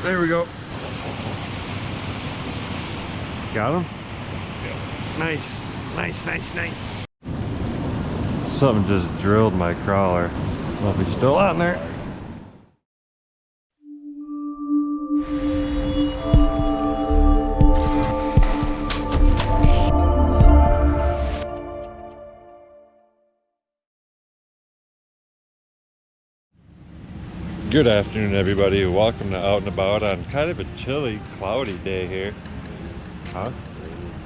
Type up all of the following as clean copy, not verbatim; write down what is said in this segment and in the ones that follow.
There we go. Got him? Yeah. Nice. Nice. Something just drilled my crawler. I don't know if he's still out there. Good afternoon, everybody. Welcome to Out and About on kind of a chilly, cloudy day here. Huh?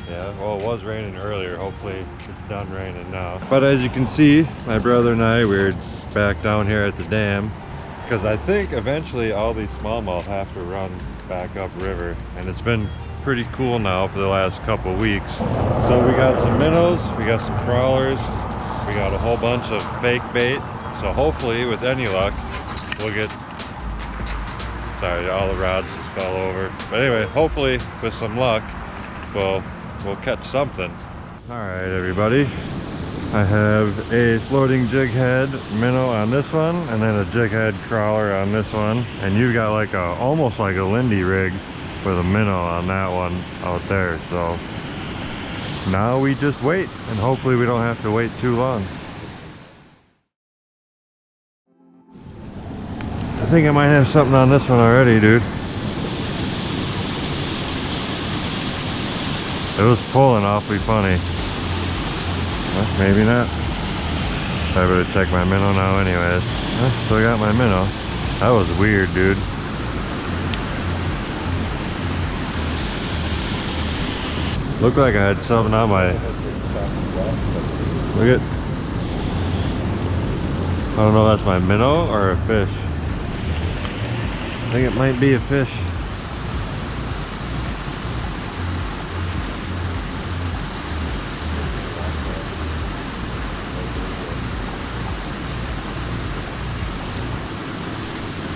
Yeah, well, it was raining earlier. Hopefully it's done raining now. But as you can see, my brother and I, we're back down here at the dam because I think eventually all these smallmouth have to run back up river, and it's been pretty cool now for the last couple weeks. So we got some minnows, we got some crawlers, we got a whole bunch of fake bait. So hopefully, with any luck, we'll get, sorry, all the rods just fell over. But anyway, hopefully with some luck, we'll catch something. All right, everybody. I have a floating jig head minnow on this one, and then a jig head crawler on this one. And you've got like almost like a Lindy rig with a minnow on that one out there. So now we just wait, and hopefully we don't have to wait too long. I think I might have something on this one already, dude. It was pulling awfully funny. Well, maybe not. I better check my minnow now anyways. I still got my minnow. That was weird, dude. Looked like I had something on my... Look at... I don't know if that's my minnow or a fish. I think it might be a fish.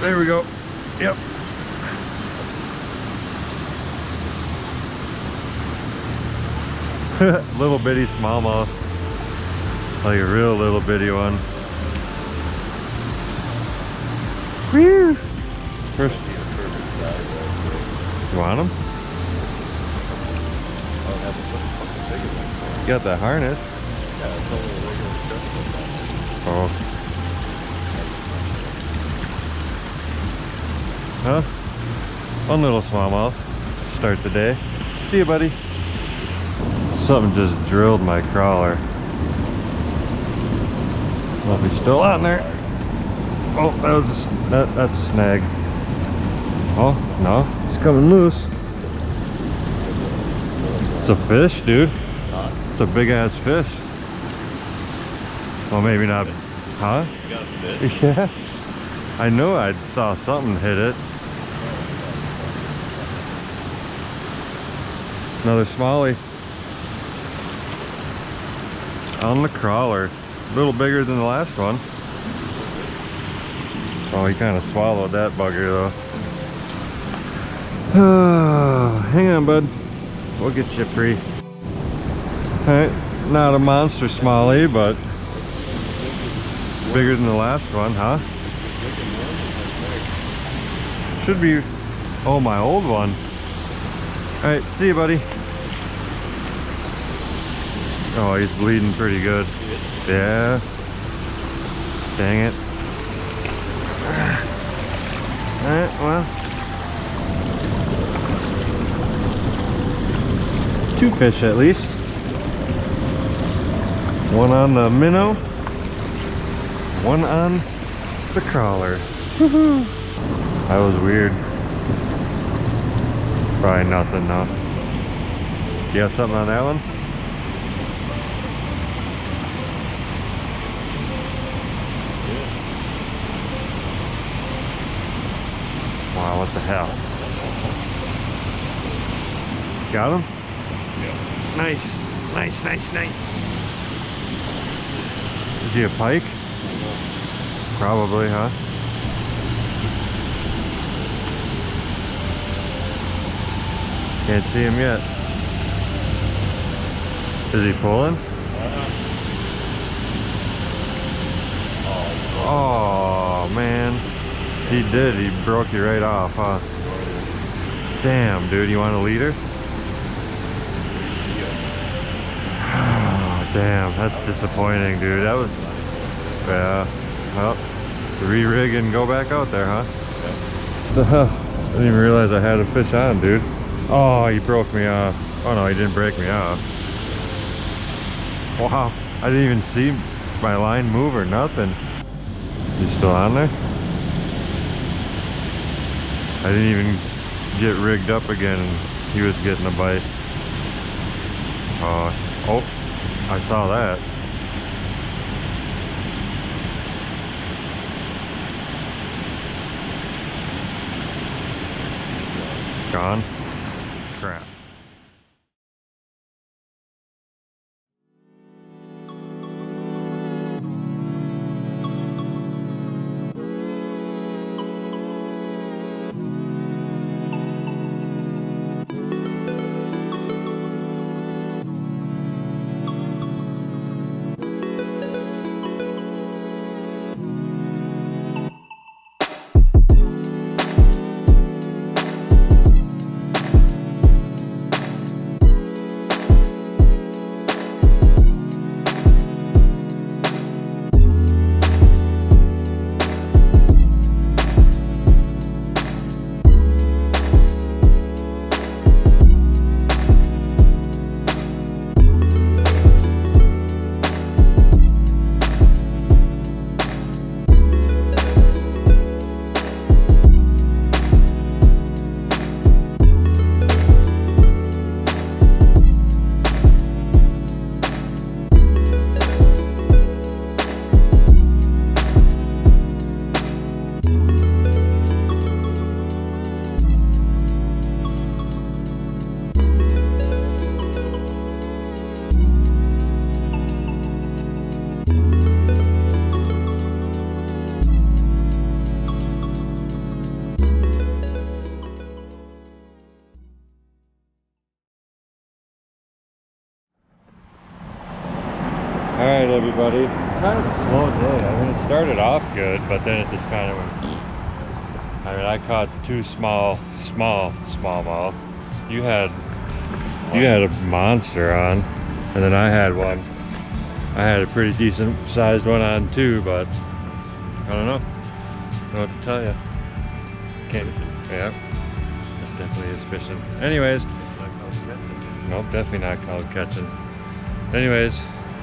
There we go. Yep. Little bitty smallmouth. Like a real little bitty one. Whew. First. You want them? You got that harness. Oh. Huh? One little smallmouth. Start the day. See you, buddy. Something just drilled my crawler. I don't know if he's still out there. Oh, that's a snag. Oh, no, he's coming loose. It's a fish, dude. It's a big ass fish. Well, maybe not. Huh? You got a fish? Yeah. I know I saw something hit it. Another smallie. On the crawler. A little bigger than the last one. Oh, he kind of swallowed that bugger though. Hang on, bud. We'll get you free. Alright, not a monster smallie, but bigger than the last one, huh? Should be, oh, my old one. Alright, see you, buddy. Oh, he's bleeding pretty good. Yeah. Dang it. Alright, well. 2 fish at least. One on the minnow. One on the crawler. Woohoo! That was weird. Probably nothing though. You got something on that one? Wow, what the hell? Got him? Yeah. Nice. Is he a pike? Probably, huh? Can't see him yet. Is he pulling? Oh man, he did. He broke you right off, huh? Damn, dude, you want a leader? Oh, damn, that's disappointing, dude. That was, yeah. Well, re-rig and go back out there, huh? Yeah. I didn't even realize I had a fish on, dude. Oh, he broke me off. Oh no, he didn't break me off. Wow, I didn't even see my line move or nothing. You still on there? I didn't even get rigged up again and he was getting a bite. Oh, I saw that. Gone? Crap. Alright everybody, kind of a slow day. I mean, it started off good, but then it just kind of went. I mean, I caught two smallmouth. You had a monster on, and then I had one. I had a pretty decent sized one on too, but I don't know. I don't know what to tell you. Can't. Yeah, it definitely is fishing. Anyways, nope, definitely not called catching. Anyways.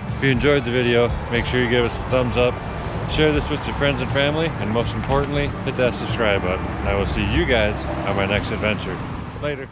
If you enjoyed the video, make sure you give us a thumbs up, share this with your friends and family, and most importantly, hit that subscribe button. And I will see you guys on my next adventure. Later.